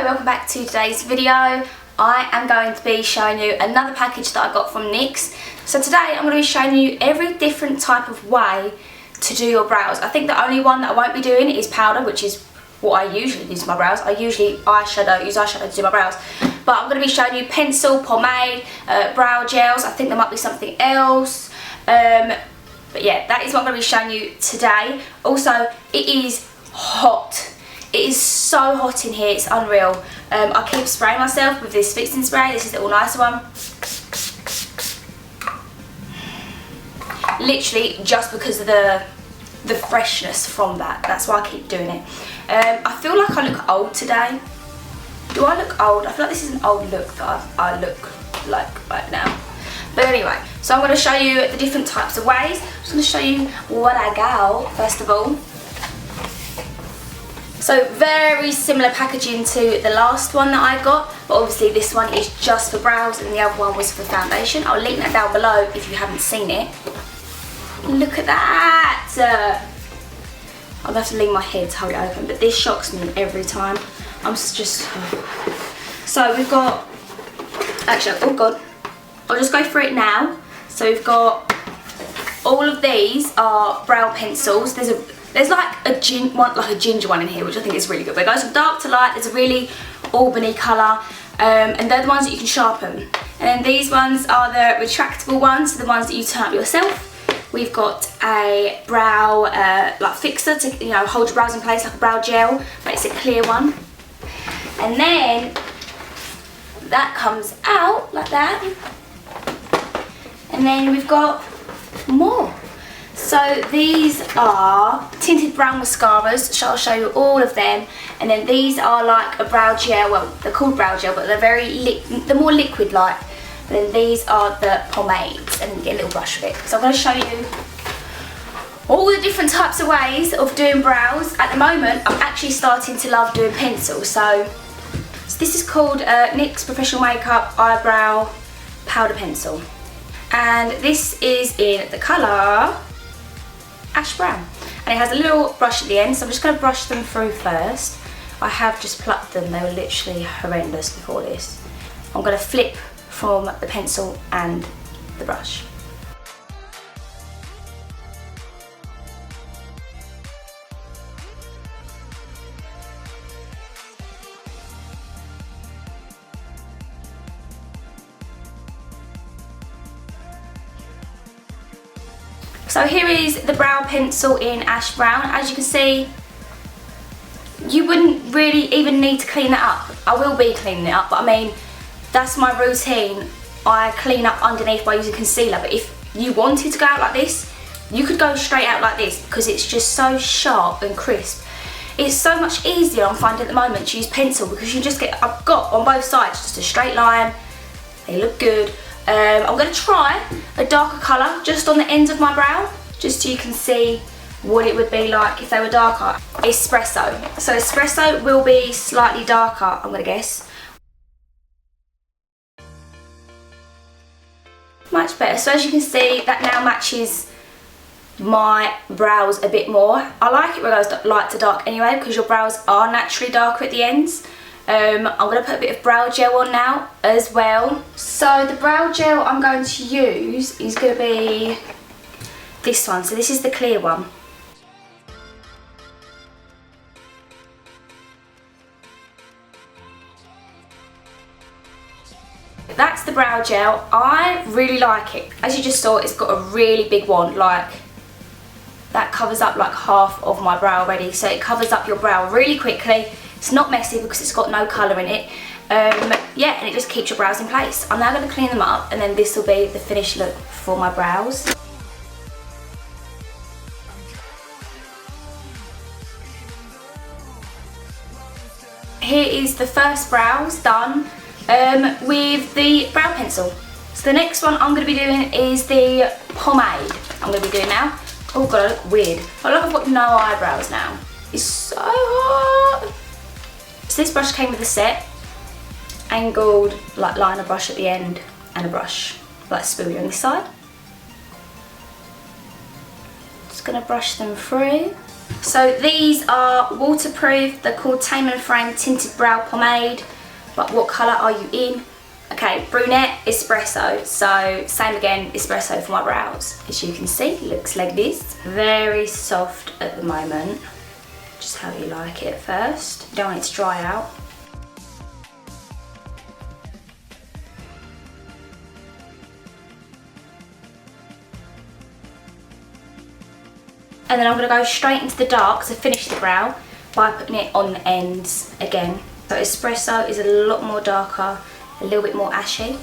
welcome back to today's video. I am going to be showing you another package that I got from NYX. So today I'm going to be showing you every different type of way to do your brows. I think the only one that I won't be doing is powder, which is what I usually use for my brows. I usually use eyeshadow to do my brows. But I'm going to be showing you pencil, pomade, brow gels. I think there might be something else. But yeah, that is what I'm going to be showing you today. Also, it is hot. It is so hot in here, it's unreal. I keep spraying myself with this fixing spray. This is the all nicer one. Literally just because of the freshness from that. That's why I keep doing it. I feel like I look old today. Do I look old? I feel like this is an old look that I look like right now. But anyway, so I'm going to show you the different types of ways. I'm just going to show you what I got first of all. So very similar packaging to the last one that I got, but obviously this one is just for brows and the other one was for foundation. I'll link that down below if you haven't seen it. Look at that! I'll have to lean my head to hold it open, but this shocks me every time. I'm just... So we've got... Actually, oh god. I'll just go through it now. So we've got... All of these are brow pencils. There's like a ginger one in here, which I think is really good. But it goes from dark to light. There's a really auburny colour, and they're the ones that you can sharpen. And then these ones are the retractable ones, the ones that you turn up yourself. We've got a brow like fixer to hold your brows in place, like a brow gel, but it's a clear one. And then that comes out like that. And then we've got more. So these are tinted brow mascaras, so I'll show you all of them. And then these are like a brow gel, well they're called brow gel, but they're more liquid like. And then these are the pomades, and you get a little brush with it. So I'm going to show you all the different types of ways of doing brows. At the moment I'm actually starting to love doing pencils. So this is called NYX Professional Makeup Eyebrow Powder Pencil. And this is in the colour ash brown, and it has a little brush at the end, so I'm just going to brush them through first. I have just plucked them, they were literally horrendous before this. I'm going to flip from the pencil and the brush. So here is the brow pencil in ash brown. As you can see, you wouldn't really even need to clean that up. I will be cleaning it up, but I mean, that's my routine. I clean up underneath by using concealer, but if you wanted to go out like this, you could go straight out like this because it's just so sharp and crisp. It's so much easier, I'm finding at the moment, to use pencil because you just get, I've got on both sides just a straight line. They look good. I'm going to try a darker colour just on the ends of my brow, just so you can see what it would be like if they were darker. Espresso. So espresso will be slightly darker, I'm going to guess. Much better. So as you can see, that now matches my brows a bit more. I like it when it goes light to dark anyway, because your brows are naturally darker at the ends. I'm going to put a bit of brow gel on now as well. So the brow gel I'm going to use is going to be this one. So this is the clear one. That's the brow gel. I really like it. As you just saw, it's got a really big wand, like that covers up like half of my brow already. So it covers up your brow really quickly. It's not messy because it's got no colour in it. Yeah, and it just keeps your brows in place. I'm now going to clean them up, and then this will be the finished look for my brows. Here is the first brows done with the brow pencil. So the next one I'm going to be doing is the pomade. I'm going to be doing now. Oh god, I look weird. I love I've got no eyebrows now. It's so hot. So this brush came with a set, angled like liner brush at the end, and a brush like spoolie on this side. Just going to brush them through. So these are waterproof. They're called Tame and Frame Tinted Brow Pomade. But what colour are you in? Okay, brunette, espresso. So same again, espresso for my brows. As you can see, it looks like this. Very soft at the moment. Just how you like it at first. You don't want it to dry out. And then I'm going to go straight into the dark to finish the brow by putting it on the ends again. So espresso is a lot more darker, a little bit more ashy.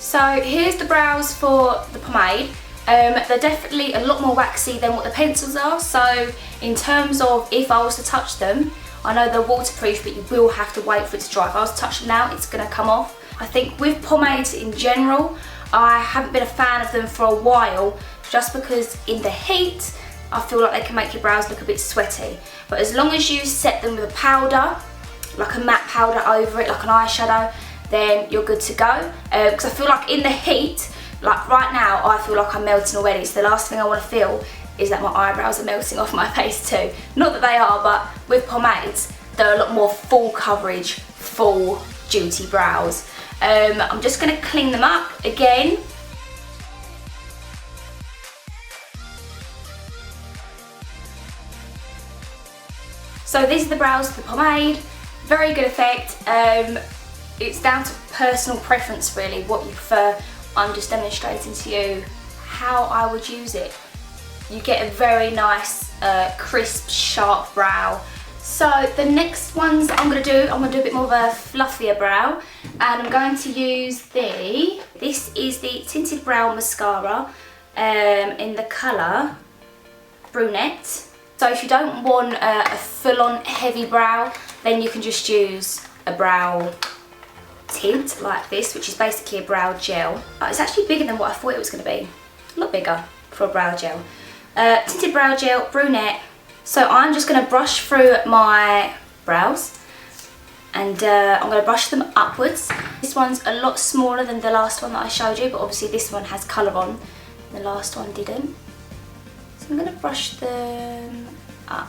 So here's the brows for the pomade. They're definitely a lot more waxy than what the pencils are, so in terms of if I was to touch them, I know they're waterproof, but you will have to wait for it to dry. If I was to touch them now, it's going to come off. I think with pomades in general, I haven't been a fan of them for a while, just because in the heat, I feel like they can make your brows look a bit sweaty. But as long as you set them with a powder, like a matte powder over it, like an eyeshadow, then you're good to go. Because I feel like in the heat, like right now, I feel like I'm melting already, so the last thing I want to feel is that my eyebrows are melting off my face too. Not that they are, but with pomades, they're a lot more full coverage, full duty brows. I'm just going to clean them up again. So these are the brows of the pomade. Very good effect. It's down to personal preference really, what you prefer. I'm just demonstrating to you how I would use it. You get a very nice, crisp, sharp brow. So the next ones I'm going to do a bit more of a fluffier brow, and I'm going to use this is the Tinted Brow Mascara in the colour Brunette. So if you don't want a full-on heavy brow, then you can just use a brow tint like this, which is basically a brow gel. It's actually bigger than what I thought it was going to be. A lot bigger for a brow gel. Tinted Brow Gel, Brunette. So I'm just going to brush through my brows, and I'm going to brush them upwards. This one's a lot smaller than the last one that I showed you, but obviously this one has colour on, the last one didn't. So I'm going to brush them up.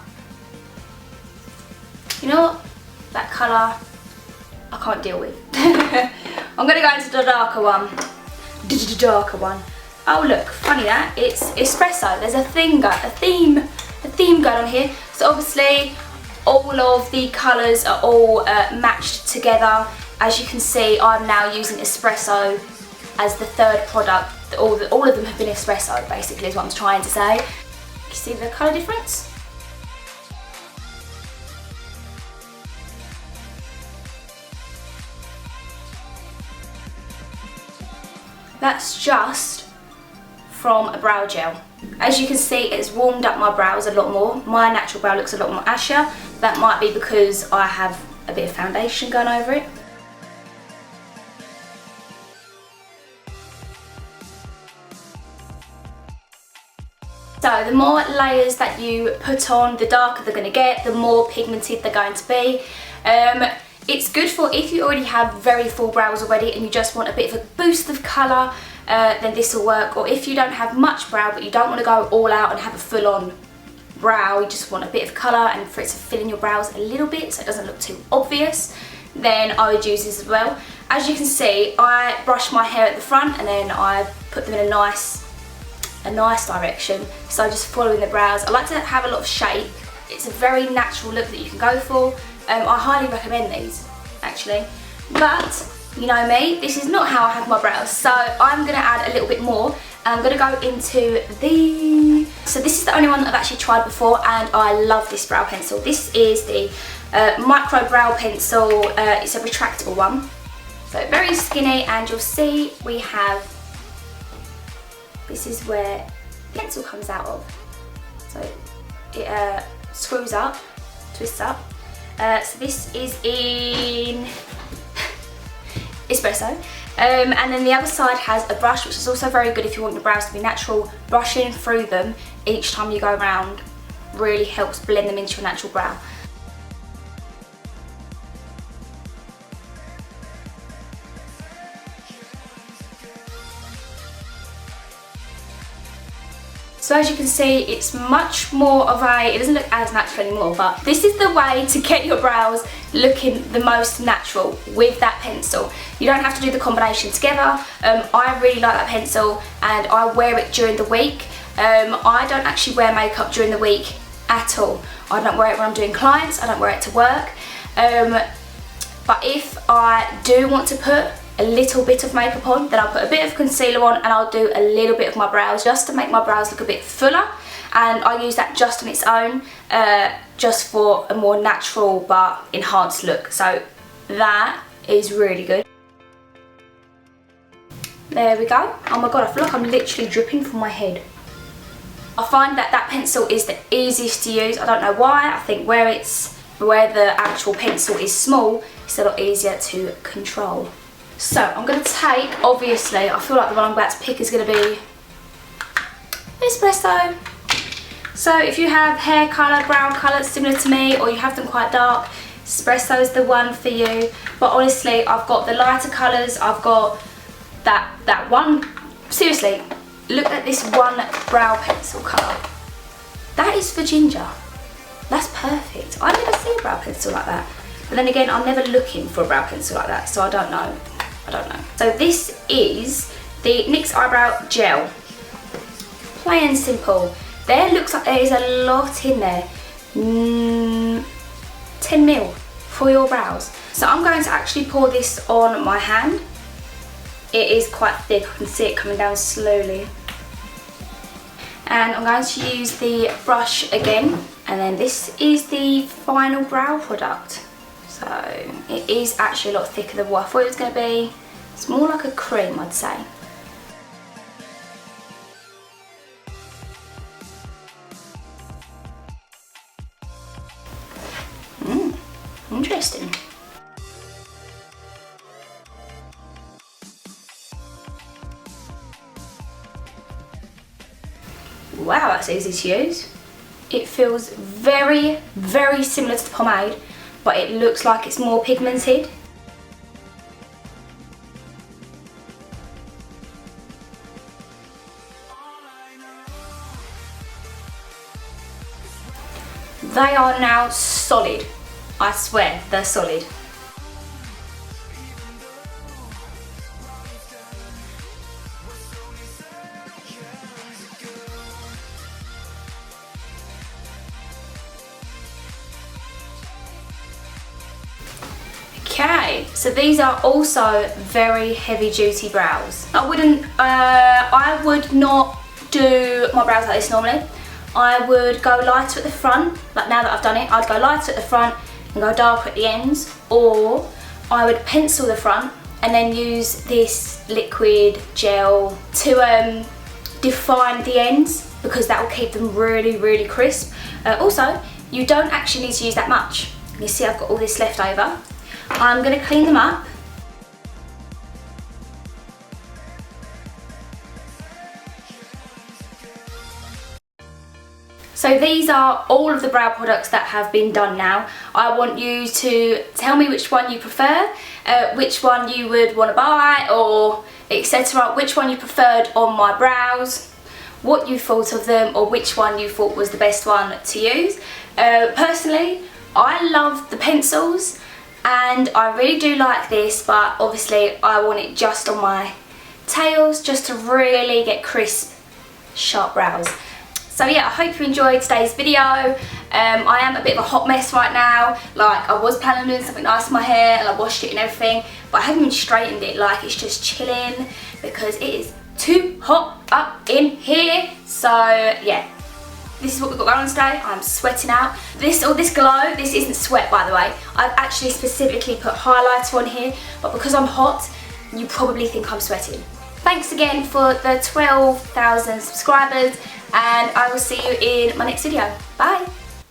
You know what? That colour I can't deal with. I'm going to go into the darker one. The darker one. Oh look, funny that, it's espresso. There's a theme going on here. So obviously all of the colours are all matched together. As you can see, I'm now using espresso as the third product. All of them have been espresso, basically, is what I'm trying to say. You see the colour difference? That's just from a brow gel. As you can see, it's warmed up my brows a lot more. My natural brow looks a lot more ashier. That might be because I have a bit of foundation going over it. So the more layers that you put on, the darker they're going to get, the more pigmented they're going to be. It's good for if you already have very full brows already and you just want a bit of a boost of colour, then this will work. Or if you don't have much brow but you don't want to go all out and have a full-on brow, you just want a bit of colour and for it to fill in your brows a little bit so it doesn't look too obvious, then I would use this as well. As you can see, I brush my hair at the front and then I put them in a nice direction. So just following the brows. I like to have a lot of shape. It's a very natural look that you can go for. I highly recommend these, actually. But, you know me, this is not how I have my brows. So I'm going to add a little bit more. And I'm going to go into so this is the only one that I've actually tried before and I love this brow pencil. This is the Micro Brow Pencil. It's a retractable one. So very skinny, and you'll see we have, this is where the pencil comes out of. So it screws up, twists up. So this is in espresso. And then the other side has a brush, which is also very good if you want your brows to be natural. Brushing through them each time you go around really helps blend them into your natural brow. So as you can see, it's much more of a, it doesn't look as natural anymore, but this is the way to get your brows looking the most natural with that pencil. You don't have to do the combination together. I really like that pencil and I wear it during the week. I don't actually wear makeup during the week at all. I don't wear it when I'm doing clients, I don't wear it to work. But if I do want to put a little bit of makeup on, then I'll put a bit of concealer on and I'll do a little bit of my brows just to make my brows look a bit fuller, and I use that just on its own, just for a more natural but enhanced look. So that is really good. There we go. Oh my god, I feel like I'm literally dripping from my head. I find that that pencil is the easiest to use. I don't know why. I think where the actual pencil is small, it's a lot easier to control. So I'm going to take, obviously, I feel like the one I'm about to pick is going to be espresso. So if you have hair colour, brow colour similar to me, or you have them quite dark, espresso is the one for you. But honestly, I've got the lighter colours, I've got that one, seriously, look at this one brow pencil colour. That is for ginger. That's perfect. I never see a brow pencil like that. But then again, I'm never looking for a brow pencil like that, so I don't know. So this is the NYX Eyebrow Gel. Plain and simple. There looks like there is a lot in there. 10ml for your brows. So I'm going to actually pour this on my hand. It is quite thick, I can see it coming down slowly. And I'm going to use the brush again. And then this is the final brow product. So it is actually a lot thicker than what I thought it was going to be. It's more like a cream, I'd say. Interesting. Wow, that's easy to use. It feels very, very similar to the pomade, but it looks like it's more pigmented. They are now solid. I swear, they're solid. Okay, so these are also very heavy duty brows. I would not do my brows like this normally. I would go lighter at the front, like now that I've done it, I'd go lighter at the front and go darker at the ends, or I would pencil the front and then use this liquid gel to define the ends, because that will keep them really, really crisp. Also, you don't actually need to use that much. You see I've got all this left over. I'm going to clean them up. So these are all of the brow products that have been done now. I want you to tell me which one you prefer, which one you would want to buy, or etc. Which one you preferred on my brows, what you thought of them, or which one you thought was the best one to use. Personally, I love the pencils and I really do like this, but obviously I want it just on my tails, just to really get crisp, sharp brows. So yeah, I hope you enjoyed today's video. I am a bit of a hot mess right now. Like, I was planning on doing something nice with my hair and I washed it and everything, but I haven't even straightened it. Like, it's just chilling because it is too hot up in here. So yeah, this is what we've got going on today. I'm sweating out. This glow, this isn't sweat, by the way. I've actually specifically put highlighter on here, but because I'm hot, you probably think I'm sweating. Thanks again for the 12,000 subscribers, and I will see you in my next video. Bye!